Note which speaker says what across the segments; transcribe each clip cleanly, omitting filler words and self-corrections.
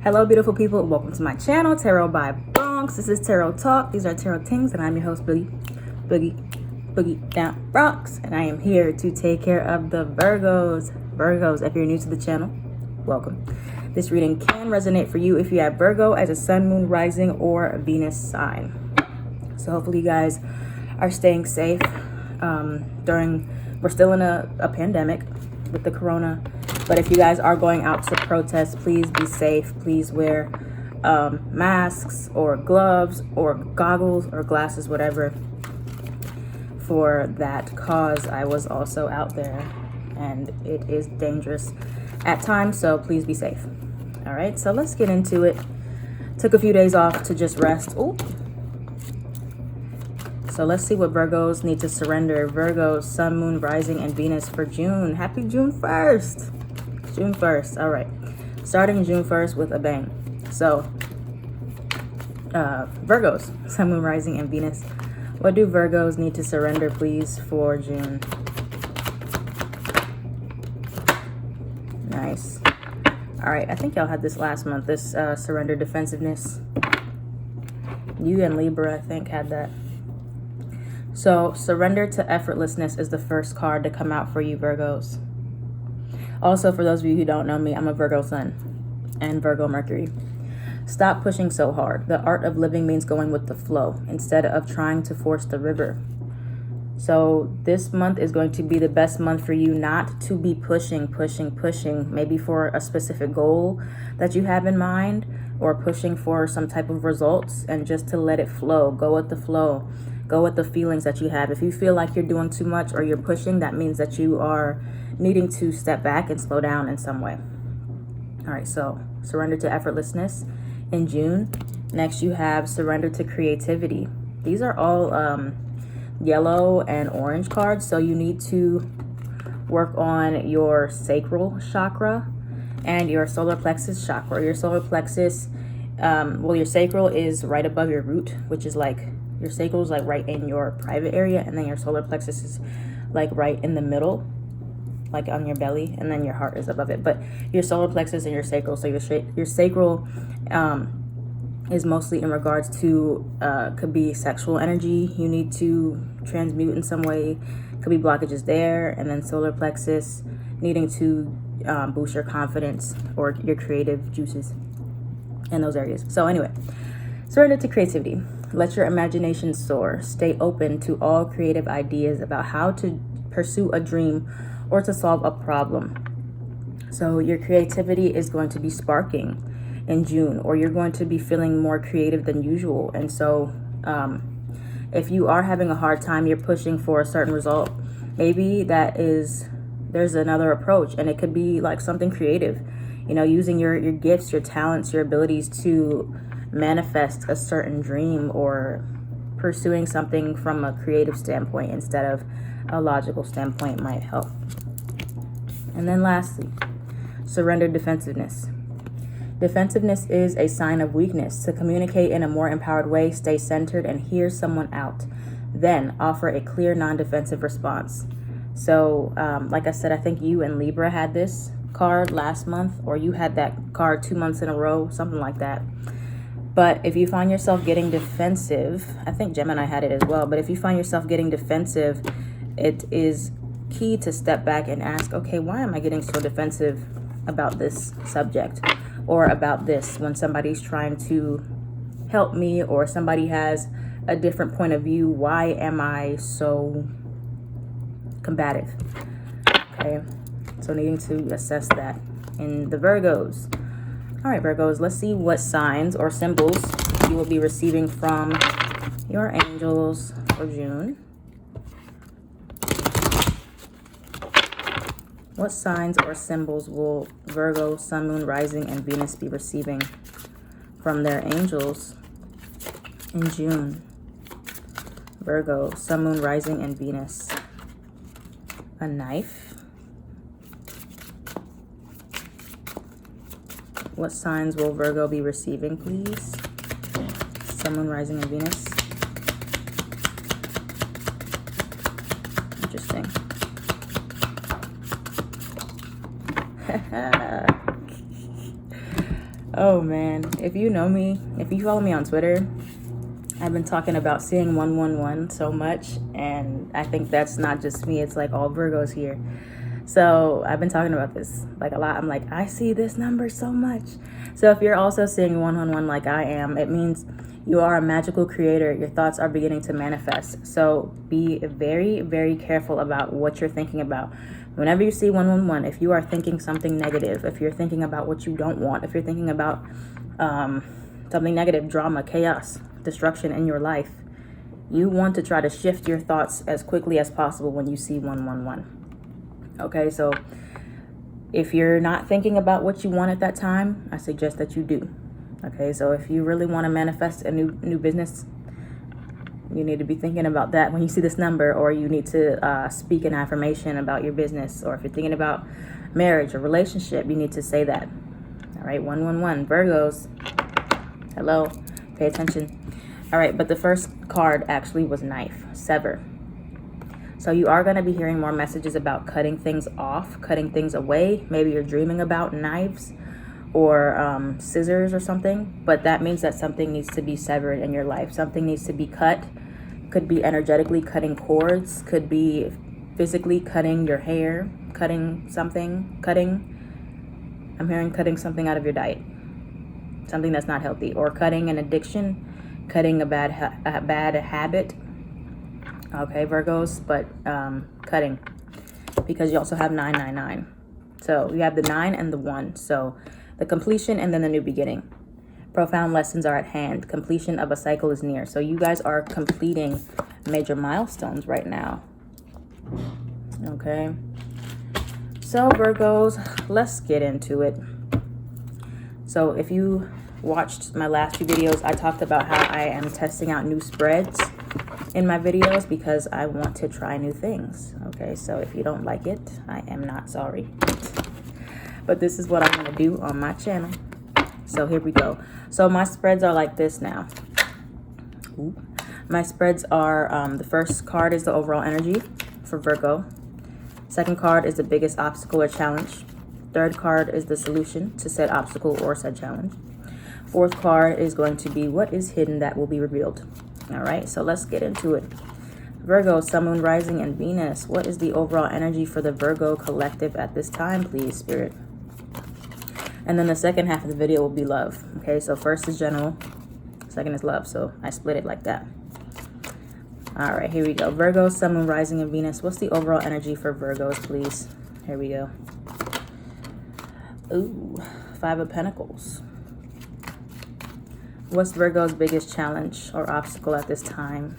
Speaker 1: Hello, beautiful people. Welcome to my channel, Tarot by Bronx. This is Tarot Talk. These are Tarot Tings, and I'm your host, Boogie Down Bronx. And I am here to take care of the Virgos. Virgos, if you're new to the channel, welcome. This reading can resonate for you if you have Virgo as a sun, moon, rising, or a Venus sign. So hopefully you guys are staying safe we're still in a pandemic with the corona. But if you guys are going out to protest, please be safe. Please wear masks or gloves or goggles or glasses, whatever, for that cause. I was also out there and it is dangerous at times, so please be safe. All right, so let's get into it. Took a few days off to just rest. Ooh. So let's see what Virgos need to surrender. Virgos, sun, moon, rising, and Venus for June. Happy June 1st. June 1st. All right. Starting June 1st with a bang. So, Virgos, sun, moon, rising, and Venus. What do Virgos need to surrender, please, for June? Nice. All right. I think y'all had this last month, this surrender defensiveness. You and Libra, I think, had that. So, surrender to effortlessness is the first card to come out for you, Virgos. Also, for those of you who don't know me, I'm a Virgo sun and Virgo Mercury. Stop pushing so hard. The art of living means going with the flow instead of trying to force the river. So this month is going to be the best month for you not to be pushing, maybe for a specific goal that you have in mind, or pushing for some type of results, and just to let it flow. Go with the flow. Go with the feelings that you have. If you feel like you're doing too much or you're pushing, that means that you are needing to step back and slow down in some way. All right, so surrender to effortlessness in June. Next, you have surrender to creativity. These are all yellow and orange cards, so you need to work on your sacral chakra and your solar plexus chakra. Your solar plexus, your sacral is right above your root, which is like, your sacral is like right in your private area, and then your solar plexus is like right in the middle, like on your belly, and then your heart is above it. But your solar plexus and your sacral, so your sacral is mostly in regards to could be sexual energy you need to transmute in some way, could be blockages there, and then solar plexus needing to boost your confidence or your creative juices in those areas. So anyway, surrender to creativity. Let your imagination soar. Stay open to all creative ideas about how to pursue a dream or to solve a problem. So your creativity is going to be sparking in June, or you're going to be feeling more creative than usual. And so if you are having a hard time, you're pushing for a certain result, maybe there's another approach, and it could be like something creative, using your gifts, your talents, your abilities to manifest a certain dream, or pursuing something from a creative standpoint instead of a logical standpoint might help. And then lastly, surrender defensiveness. Defensiveness is a sign of weakness. To communicate in a more empowered way, stay centered and hear someone out. Then offer a clear, non-defensive response. So, like I said, I think you and Libra had this card last month, or you had that card 2 months in a row, something like that. But if you find yourself getting defensive, I think Gemini had it as well, but if you find yourself getting defensive, it is key to step back and ask, okay, why am I getting so defensive about this subject or about this, when somebody's trying to help me or somebody has a different point of view? Why am I so combative? Okay, so needing to assess that in the Virgos. All right, Virgos, let's see what signs or symbols you will be receiving from your angels for June. What signs or symbols will Virgo, sun, moon, rising, and Venus be receiving from their angels in June? Virgo, sun, moon, rising, and Venus. A knife. What signs will Virgo be receiving, please? Sun, moon, rising, and Venus. Interesting. Oh man, if you know me, if you follow me on Twitter, I've been talking about seeing 111 so much, and I think that's not just me, it's like all Virgos here. So I've been talking about this like a lot. I'm like, I see this number so much. So if you're also seeing 111 like I am, it means you are a magical creator. Your thoughts are beginning to manifest. So be very, very careful about what you're thinking about. Whenever you see 111, if you are thinking something negative, if you're thinking about what you don't want, if you're thinking about something negative, drama, chaos, destruction in your life, you want to try to shift your thoughts as quickly as possible when you see 111. Okay, so if you're not thinking about what you want at that time, I suggest that you do. Okay, so if you really want to manifest a new business, you need to be thinking about that when you see this number, or you need to speak an affirmation about your business, or if you're thinking about marriage or relationship, you need to say that. All right, 111, Virgos, hello, pay attention. All right, but the first card actually was knife, sever. So you are going to be hearing more messages about cutting things off, cutting things away. Maybe you're dreaming about knives or scissors or something, but that means that something needs to be severed in your life. Something needs to be cut. Could be energetically cutting cords, could be physically cutting your hair, cutting something, I'm hearing cutting something out of your diet, something that's not healthy, or cutting an addiction, cutting a bad habit. Okay, Virgos, but cutting, because you also have 999. So you have the 9 and the 1. So the completion and then the new beginning. Profound lessons are at hand. Completion of a cycle is near. So you guys are completing major milestones right now. Okay. So Virgos, let's get into it. So if you watched my last few videos, I talked about how I am testing out new spreads in my videos because I want to try new things. Okay, so if you don't like it, I am not sorry. But this is what I'm going to do on my channel. So here we go. So my spreads are like this now. Ooh. My spreads are, the first card is the overall energy for Virgo. Second card is the biggest obstacle or challenge. Third card is the solution to said obstacle or said challenge. Fourth card is going to be what is hidden that will be revealed. All right, so let's get into it. Virgo, Sun, Moon, Rising, and Venus. What is the overall energy for the Virgo collective at this time, please, Spirit? And then the second half of the video will be love. Okay, so first is general, second is love. So I split it like that. All right, here we go. Virgo, Sun, Moon, Rising, and Venus. What's the overall energy for Virgos, please? Here we go. Ooh, 5 of Pentacles. What's Virgo's biggest challenge or obstacle at this time?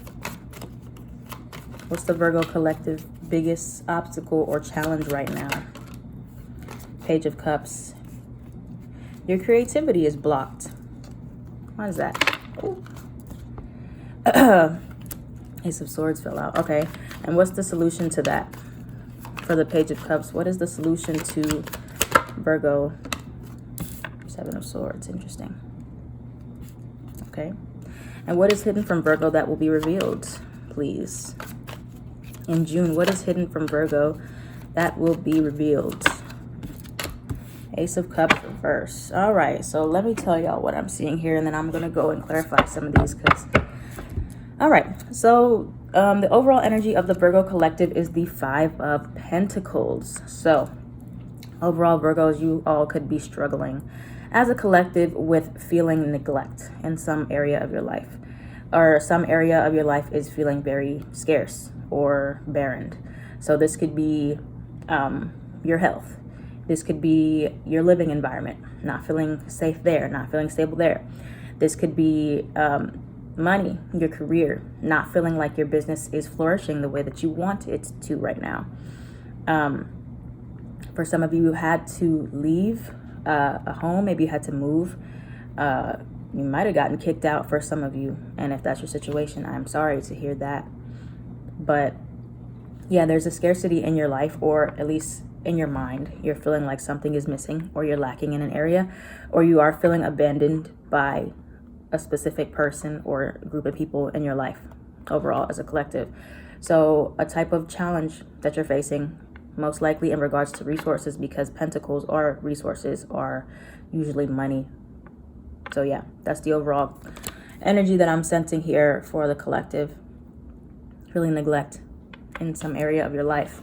Speaker 1: What's the Virgo collective biggest obstacle or challenge right now? Page of Cups. Your creativity is blocked. Why is that? Ace of Swords fell out. Okay. And what's the solution to that? For the Page of Cups, what is the solution to Virgo? 7 of Swords. Interesting. Okay. And what is hidden from Virgo that will be revealed, please? In June, what is hidden from Virgo that will be revealed? Ace of Cups reverse. All right, so let me tell y'all what I'm seeing here, and then I'm going to go and clarify some of these. All right, so the overall energy of the Virgo collective is the 5 of Pentacles. So overall, Virgos, you all could be struggling as a collective with feeling neglect in some area of your life, or some area of your life is feeling very scarce or barren. So this could be your health. This could be your living environment, not feeling safe there, not feeling stable there. This could be money, your career, not feeling like your business is flourishing the way that you want it to right now. For some of you who had to leave a home, maybe you had to move. You might have gotten kicked out for some of you. And if that's your situation, I'm sorry to hear that. But yeah, there's a scarcity in your life, or at least in your mind. You're feeling like something is missing, or you're lacking in an area, or you are feeling abandoned by a specific person or group of people in your life overall as a collective. So a type of challenge that you're facing, most likely in regards to resources, because pentacles or resources are usually money, So yeah, that's the overall energy that I'm sensing here for the collective. Really neglect in some area of your life.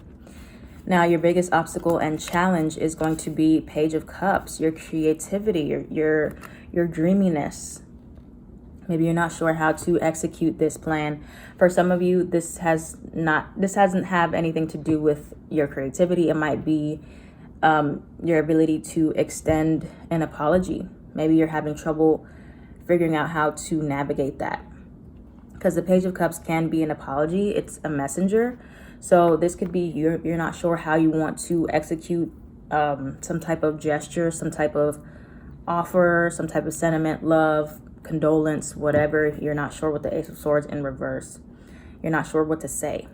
Speaker 1: Now, your biggest obstacle and challenge is going to be Page of Cups, your creativity, your dreaminess. Maybe you're not sure how to execute this plan. For some of you, this hasn't have anything to do with your creativity. It might be your ability to extend an apology. Maybe you're having trouble figuring out how to navigate that. Because the Page of Cups can be an apology. It's a messenger. So this could be you're not sure how you want to execute some type of gesture, some type of offer, some type of sentiment, love, condolence, whatever. You're not sure with the Ace of Swords in reverse. You're not sure what to say.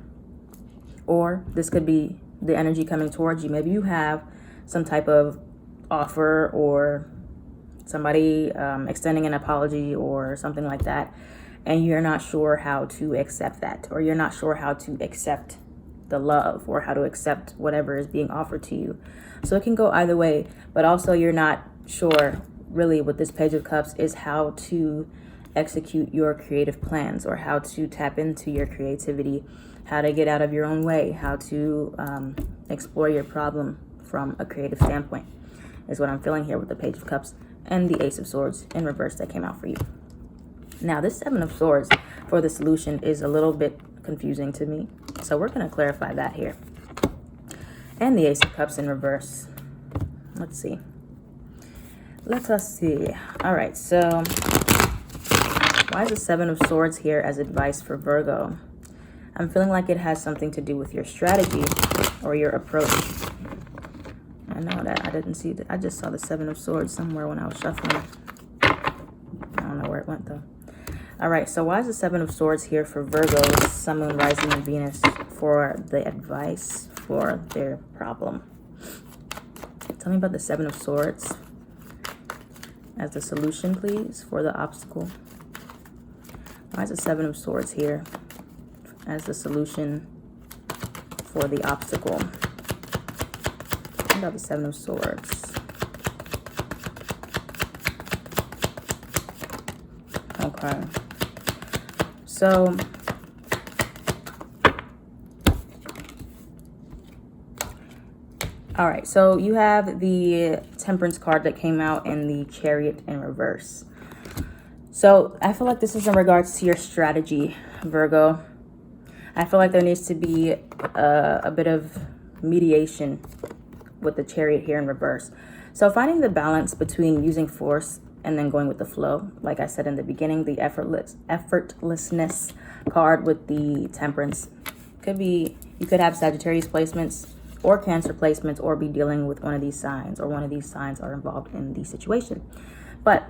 Speaker 1: Or this could be the energy coming towards you. Maybe you have some type of offer or somebody extending an apology or something like that, and you're not sure how to accept that, or you're not sure how to accept the love or how to accept whatever is being offered to you. So it can go either way, but also you're not sure really with this Page of Cups is how to execute your creative plans or how to tap into your creativity, how to get out of your own way, how to explore your problem from a creative standpoint is what I'm feeling here with the Page of Cups and the Ace of Swords in reverse that came out for you. Now, this Seven of Swords for the solution is a little bit confusing to me. So we're going to clarify that here. And the Ace of Cups in reverse. Let's see. Let us see. All right, so why is the Seven of Swords here as advice for Virgo? I'm feeling like it has something to do with your strategy or your approach. I know that I didn't see that. I just saw the Seven of Swords somewhere when I was shuffling. I don't know where it went though. All right, so why is the Seven of Swords here for Virgo, Sun, Moon, Rising, and Venus for the advice for their problem? Tell me about the Seven of Swords as the solution, please, for the obstacle. Why is the Seven of Swords here as the solution for the obstacle? What about the Seven of Swords? Okay. So, all right, so you have the Temperance card that came out in the Chariot in reverse. So I feel like this is in regards to your strategy, Virgo. I feel like there needs to be a bit of mediation with the Chariot here in reverse. So finding the balance between using force and then going with the flow. Like I said in the beginning, the effortlessness card with the Temperance could be, you could have Sagittarius placements or Cancer placements or be dealing with one of these signs, or one of these signs are involved in the situation. But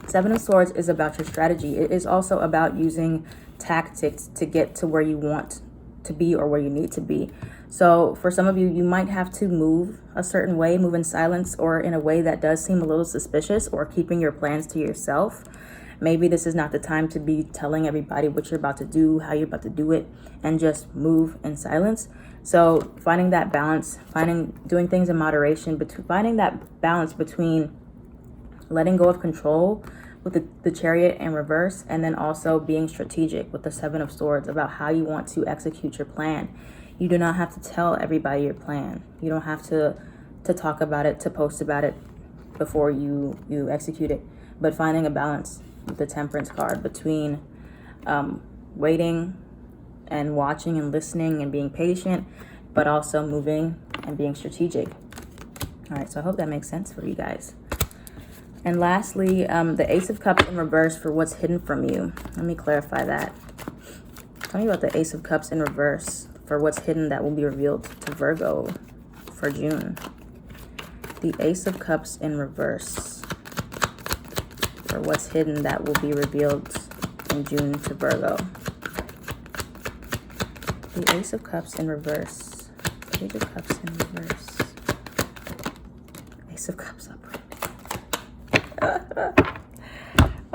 Speaker 1: Seven of Swords is about your strategy. It is also about using tactics to get to where you want to be or where you need to be. So for some of you, you might have to move a certain way, move in silence or in a way that does seem a little suspicious, or keeping your plans to yourself. Maybe this is not the time to be telling everybody what you're about to do, how you're about to do it, and just move in silence. So finding that balance, doing things in moderation, finding that balance between letting go of control with the Chariot in reverse, and then also being strategic with the Seven of Swords about how you want to execute your plan. You do not have to tell everybody your plan. You don't have to talk about it, to post about it before you execute it. But finding a balance with the Temperance card between waiting and watching and listening and being patient, but also moving and being strategic. All right, so I hope that makes sense for you guys. And lastly, the Ace of Cups in reverse for what's hidden from you. Let me clarify that. Tell me about the Ace of Cups in reverse for what's hidden that will be revealed to Virgo for June. The Ace of Cups in reverse for what's hidden that will be revealed in June to Virgo. The Ace of Cups in reverse. Page of Cups in reverse. Ace of Cups upright.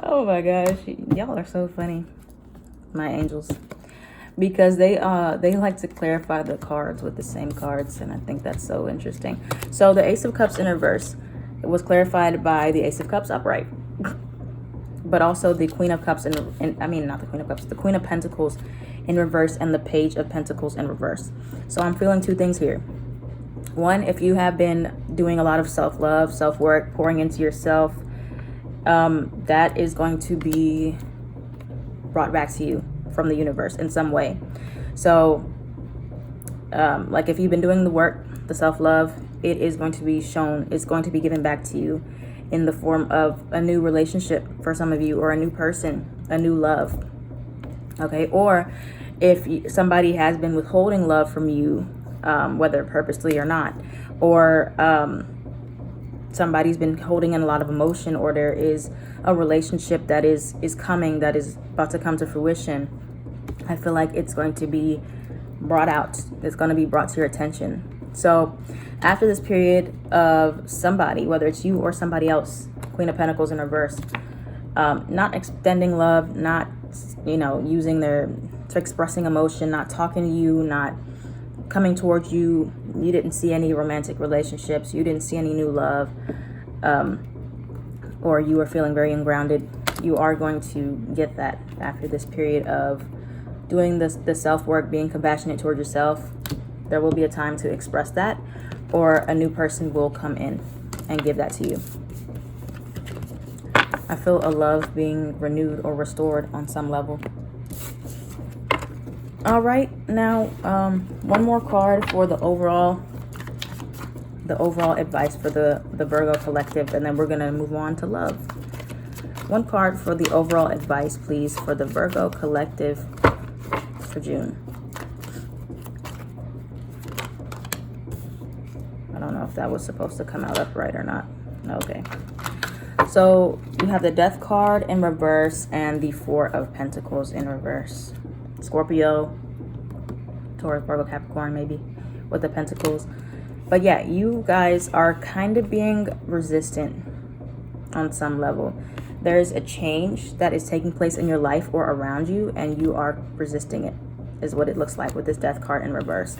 Speaker 1: Oh my gosh, y'all are so funny, my angels, because they like to clarify the cards with the same cards, and I think that's so interesting. So the Ace of Cups in reverse, it was clarified by the Ace of Cups upright. but also the Queen of Cups I mean, not the Queen of Cups, the Queen of Pentacles in reverse and the Page of Pentacles in reverse. So I'm feeling two things here. One, if you have been doing a lot of self-love, self-work, pouring into yourself, that is going to be brought back to you from the universe in some way. So like if you've been doing the work, the self-love, it is going to be shown, it's going to be given back to you in the form of a new relationship for some of you, or a new person, a new love. Okay, or if somebody has been withholding love from you, whether purposely or not, or somebody's been holding in a lot of emotion, or there is a relationship that is coming, that is about to come to fruition, I feel like it's going to be brought out. It's going to be brought to your attention. So after this period of somebody, whether it's you or somebody else, Queen of Pentacles in reverse, not extending love, not, using expressing emotion, not talking to you, not coming towards you, you didn't see any romantic relationships, you didn't see any new love, or you are feeling very ungrounded, you are going to get that after this period of doing the self-work, being compassionate towards yourself. There will be a time to express that, or a new person will come in and give that to you. I feel a love being renewed or restored on some level. All right, now one more card for the overall advice for the Virgo collective, and then we're gonna move on to love. One card for the overall advice, please, for the Virgo collective for June. I don't know if that was supposed to come out upright or not. Okay. So you have the Death card in reverse and the Four of Pentacles in reverse. Scorpio, Taurus, Virgo, Capricorn, maybe, with the Pentacles. But yeah, you guys are kind of being resistant on some level. There's a change that is taking place in your life or around you, and you are resisting it, is what it looks like with this Death card in reverse.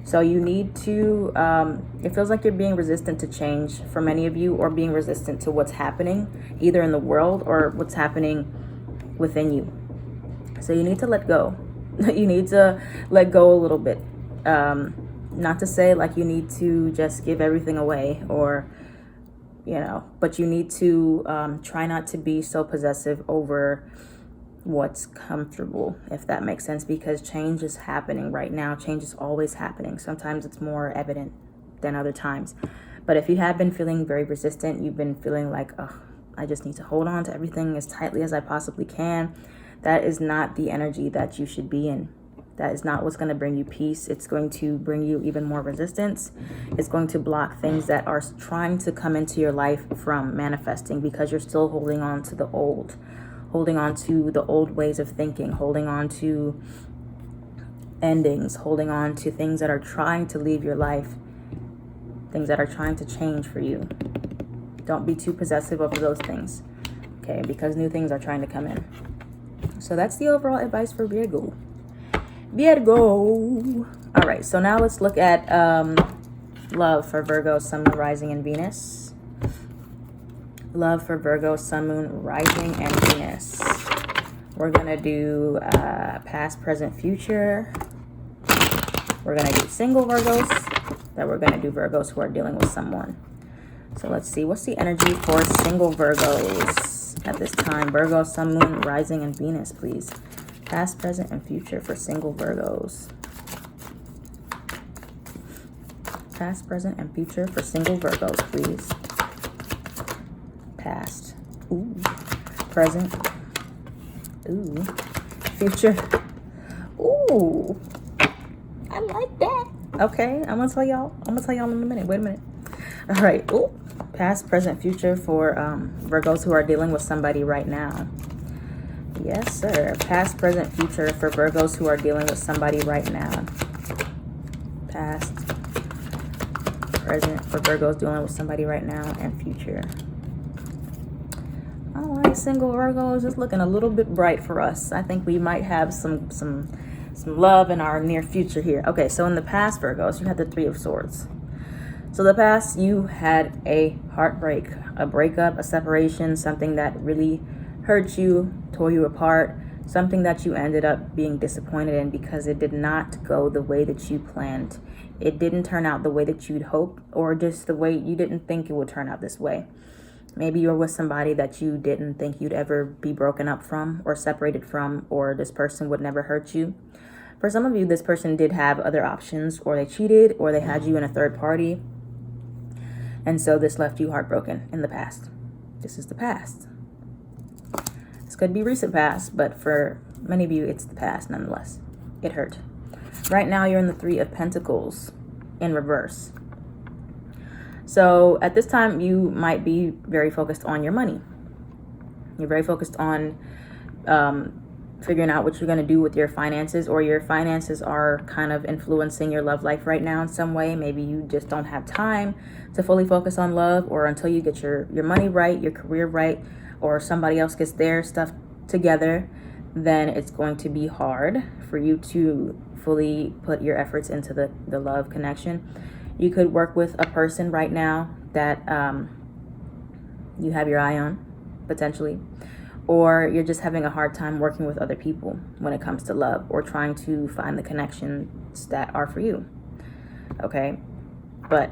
Speaker 1: So you need to, it feels like you're being resistant to change for many of you, or being resistant to what's happening, either in the world or what's happening within you. So you need to let go. You need to let go a little bit. Not to say like you need to just give everything away, or, but you need to try not to be so possessive over what's comfortable, if that makes sense, because change is happening right now. Change is always happening. Sometimes it's more evident than other times. But if you have been feeling very resistant, you've been feeling like, oh, I just need to hold on to everything as tightly as I possibly can, that is not the energy that you should be in. That is not what's going to bring you peace. It's going to bring you even more resistance. It's going to block things that are trying to come into your life from manifesting, because you're still holding on to the old. Holding on to the old ways of thinking, holding on to endings, holding on to things that are trying to leave your life, things that are trying to change for you. Don't be too possessive over those things, okay? Because new things are trying to come in. So that's the overall advice for Virgo. All right, so now let's look at love for Virgo, Sun, Moon, Rising, and Venus. Love for Virgo, Sun, Moon, Rising, and Venus. We're going to do past, present, future. We're going to do single Virgos. Then we're going to do Virgos who are dealing with someone. So let's see. What's the energy for single Virgos at this time? Virgo, Sun, Moon, Rising, and Venus, please. Past, present, and future for single Virgos. Past, present, and future for single Virgos, please. Past. Ooh. Present. Ooh. Future. Ooh. I like that. Okay, I'm gonna tell y'all in a minute. Wait a minute. All right. Ooh. Past, present, future for Virgos who are dealing with somebody right now. Yes, sir. Past, present, future for Virgos who are dealing with somebody right now. Past, present for Virgos dealing with somebody right now, and future. All right, single Virgos, it's looking a little bit bright for us. I think we might have some love in our near future here. Okay, so in the past, Virgos, you had the Three of Swords. So the past, you had a heartbreak, a breakup, a separation, something that really hurt you, tore you apart, something that you ended up being disappointed in because it did not go the way that you planned. It didn't turn out the way that you'd hoped, or just the way you didn't think it would turn out this way. Maybe you're with somebody that you didn't think you'd ever be broken up from or separated from, or this person would never hurt you. For some of you, this person did have other options, or they cheated, or they had you in a third party. And so this left you heartbroken in the past. This is the past. This could be recent past, but for many of you, it's the past nonetheless. It hurt. Right now, you're in the Three of Pentacles in reverse. So at this time, you might be very focused on your money. You're very focused on figuring out what you're going to do with your finances, or your finances are kind of influencing your love life right now in some way. Maybe you just don't have time to fully focus on love, or until you get your money right, your career right, or somebody else gets their stuff together, then it's going to be hard for you to fully put your efforts into the love connection. You could work with a person right now that you have your eye on, potentially. Or you're just having a hard time working with other people when it comes to love, or trying to find the connections that are for you. Okay? But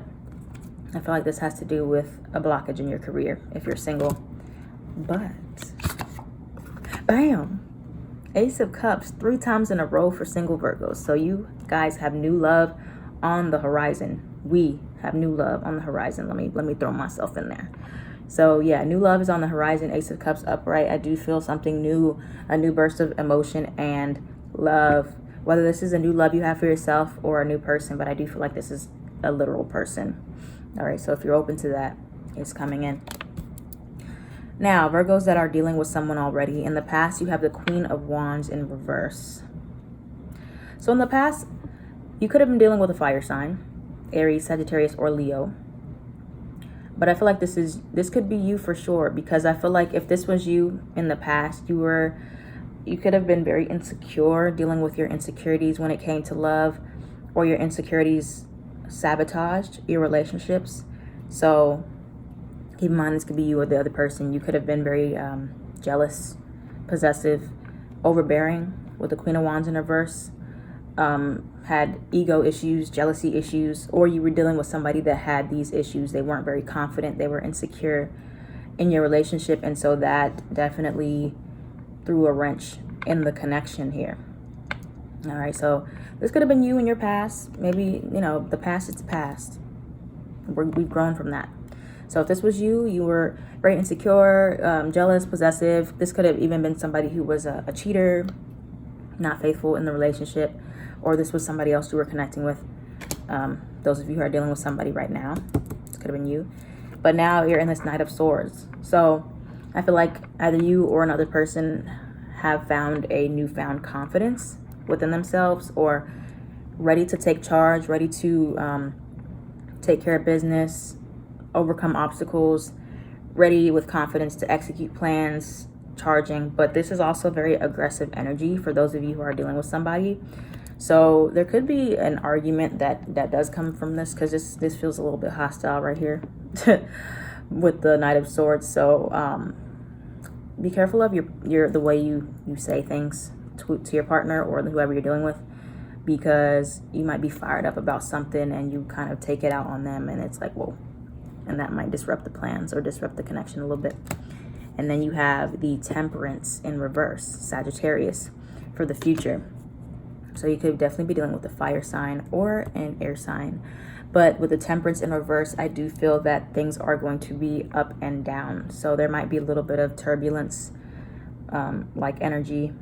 Speaker 1: I feel like this has to do with a blockage in your career if you're single. But, bam! Ace of Cups 3 times in a row for single Virgos. So you guys have new love on the horizon. We have new love on the horizon. Let me throw myself in there. So yeah, new love is on the horizon. Ace of Cups upright. I do feel something new, a new burst of emotion and love. Whether this is a new love you have for yourself or a new person, but I do feel like this is a literal person. All right, so if you're open to that, it's coming in. Now, Virgos that are dealing with someone already. In the past, you have the Queen of Wands in reverse. So in the past, you could have been dealing with a fire sign, Aries, Sagittarius, or Leo. But I feel like this could be you for sure, because I feel like if this was you in the past, you could have been very insecure, dealing with your insecurities when it came to love, or your insecurities sabotaged your relationships. So keep in mind, this could be you or the other person. You could have been very jealous, possessive, overbearing with the Queen of Wands in reverse. Had ego issues, jealousy issues, or you were dealing with somebody that had these issues. They weren't very confident. They were insecure in your relationship. And so that definitely threw a wrench in the connection here. All right. So this could have been you in your past. Maybe, the past, it's past. We've grown from that. So if this was you, you were very insecure, jealous, possessive. This could have even been somebody who was a cheater, not faithful in the relationship. Or this was somebody else you were connecting with. Those of you who are dealing with somebody right now, this could have been you. But now you're in this Knight of Swords. So I feel like either you or another person have found a newfound confidence within themselves, or ready to take charge, ready to take care of business, overcome obstacles, ready with confidence to execute plans, charging. But this is also very aggressive energy for those of you who are dealing with somebody. So there could be an argument that does come from this, because this feels a little bit hostile right here with the Knight of Swords. So be careful of the way you say things to your partner or whoever you're dealing with, because you might be fired up about something and you kind of take it out on them, and it's like, whoa, and that might disrupt the plans or disrupt the connection a little bit. And then you have the Temperance in reverse, Sagittarius, for the future. So you could definitely be dealing with a fire sign or an air sign. But with the Temperance in reverse, I do feel that things are going to be up and down. So there might be a little bit of turbulence, like energy,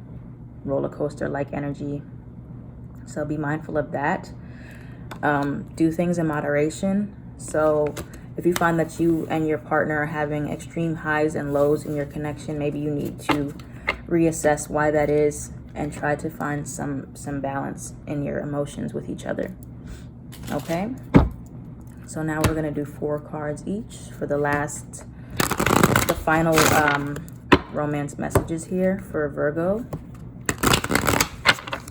Speaker 1: roller coaster like energy. So be mindful of that. Do things in moderation. So if you find that you and your partner are having extreme highs and lows in your connection, maybe you need to reassess why that is, and try to find some balance in your emotions with each other. Okay? So now we're going to do 4 cards each for the final romance messages here for Virgo.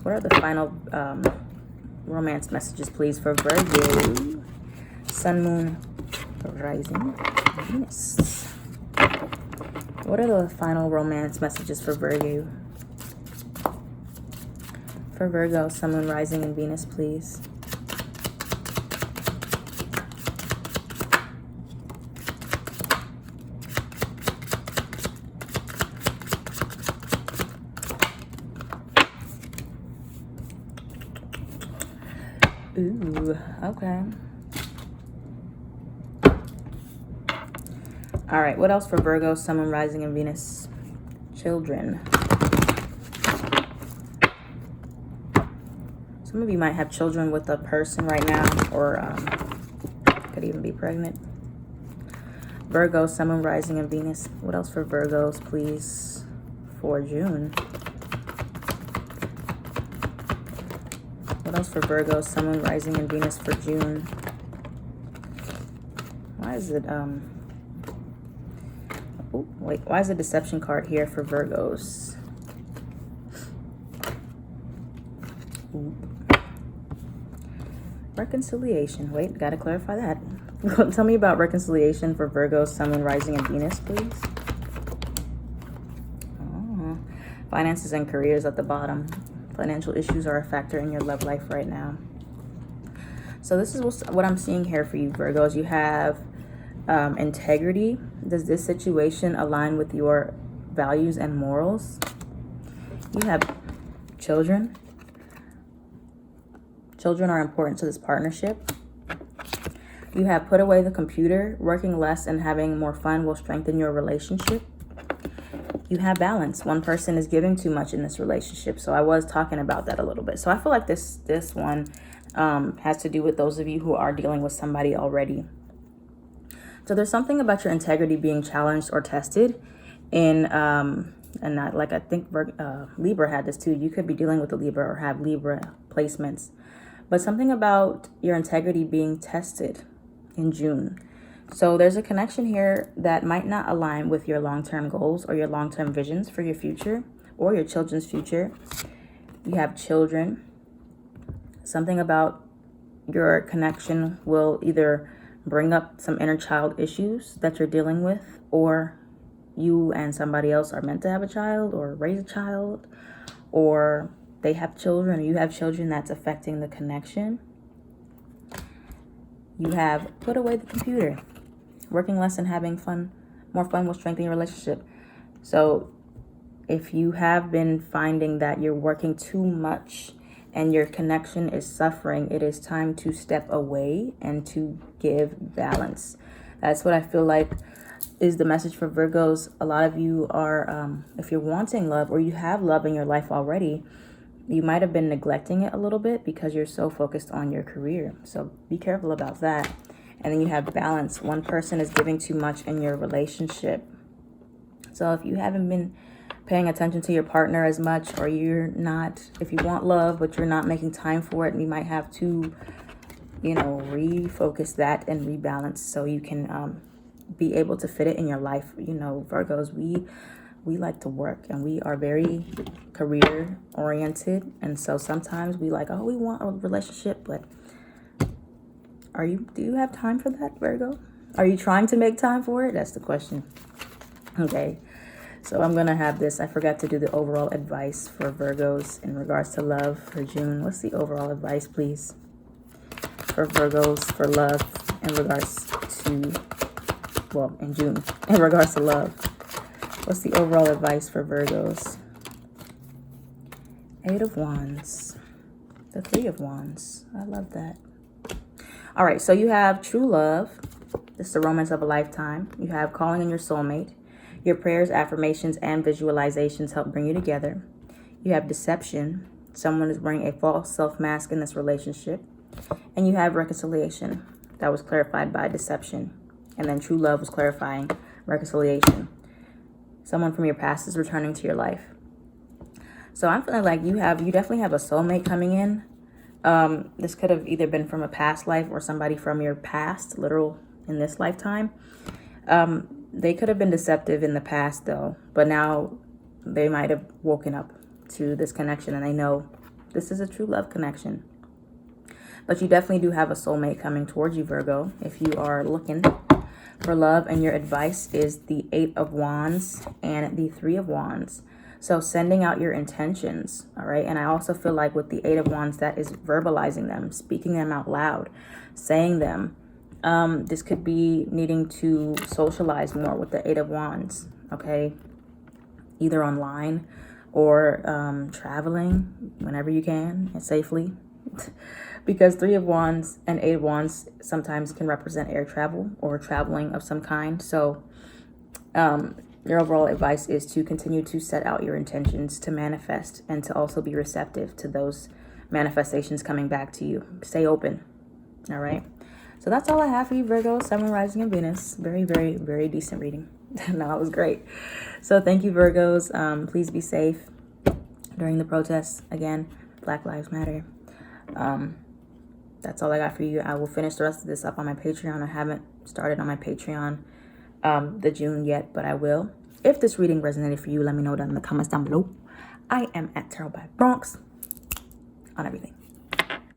Speaker 1: What are the final romance messages, please, for Virgo? Sun, Moon, Rising, Venus. What are the final romance messages for Virgo? For Virgo, Sun, Moon, Rising, and Venus, please. Ooh, okay. All right, what else for Virgo, Sun, Moon, Rising, and Venus? Children. Some of you might have children with a person right now, or could even be pregnant. Virgo, Sun, Moon, Rising, and Venus. What else for Virgos, please, for June? What else for Virgo, Sun, Moon, Rising, and Venus for June? Why is it, oh, wait, why is the deception card here for Virgos? Ooh. Reconciliation. Wait, gotta clarify that. Tell me about reconciliation for Virgo, Sun, Moon, Rising, and Venus, please. Oh, finances and careers at the bottom. Financial issues are a factor in your love life right now. So this is what I'm seeing here for you, Virgos. You have integrity. Does this situation align with your values and morals? You have children. Children are important to this partnership. You have put away the computer. Working less and having more fun will strengthen your relationship. You have balance. One person is giving too much in this relationship. So I was talking about that a little bit. So I feel like this one has to do with those of you who are dealing with somebody already. So there's something about your integrity being challenged or tested in, and not, like I think Libra had this too. You could be dealing with a Libra or have Libra placements. But something about your integrity being tested in June. So there's a connection here that might not align with your long-term goals or your long-term visions for your future or your children's future. You have children. Something about your connection will either bring up some inner child issues that you're dealing with, or you and somebody else are meant to have a child or raise a child, or they have children or you have children that's affecting the connection. You have put away the computer. Working less and having fun, more fun will strengthen your relationship. So if you have been finding that you're working too much and your connection is suffering, it is time to step away and to give balance. That's what I feel like is the message for Virgos. A lot of you are, if you're wanting love or you have love in your life already, you might have been neglecting it a little bit because you're so focused on your career. So be careful about that. And then you have balance. One person is giving too much in your relationship. So if you haven't been paying attention to your partner as much, or you're not, if you want love, but you're not making time for it, you might have to, refocus that and rebalance so you can be able to fit it in your life. Virgos, we like to work and we are very career oriented. And so sometimes we we want a relationship, but do you have time for that, Virgo? Are you trying to make time for it? That's the question. Okay. So I'm going to have this. I forgot to do the overall advice for Virgos in regards to love for June. What's the overall advice, please, for Virgos for love in regards to, in June, in regards to love? What's the overall advice for Virgos? 8 of Wands. The 3 of Wands. I love that. All right, so you have true love. This is the romance of a lifetime. You have calling in your soulmate. Your prayers, affirmations, and visualizations help bring you together. You have deception. Someone is wearing a false self-mask in this relationship. And you have reconciliation. That was clarified by deception. And then true love was clarifying reconciliation. Someone from your past is returning to your life. So I'm feeling like you definitely have a soulmate coming in. This could have either been from a past life or somebody from your past, literal in this lifetime. They could have been deceptive in the past though, but now they might have woken up to this connection and they know this is a true love connection. But you definitely do have a soulmate coming towards you, Virgo, if you are looking for love. And your advice is the 8 of Wands and the 3 of Wands. So sending out your intentions, all right? And I also feel like with the 8 of Wands, that is verbalizing them, speaking them out loud, saying them. This could be needing to socialize more with the 8 of Wands, okay? Either online or traveling whenever you can and safely. Because 3 of Wands and 8 of Wands sometimes can represent air travel or traveling of some kind. So your overall advice is to continue to set out your intentions to manifest and to also be receptive to those manifestations coming back to you. Stay open. All right. So that's all I have for you, Virgo, Sun, Rising, and Venus. Very, very, very decent reading. No, it was great. So thank you, Virgos. Please be safe during the protests. Again, Black Lives Matter. That's all I got for you. I will finish the rest of this up on my Patreon. I haven't started on my Patreon the June yet, but I will. If this reading resonated for you, let me know down in the comments down below. I am at Tarot by Bronx on everything.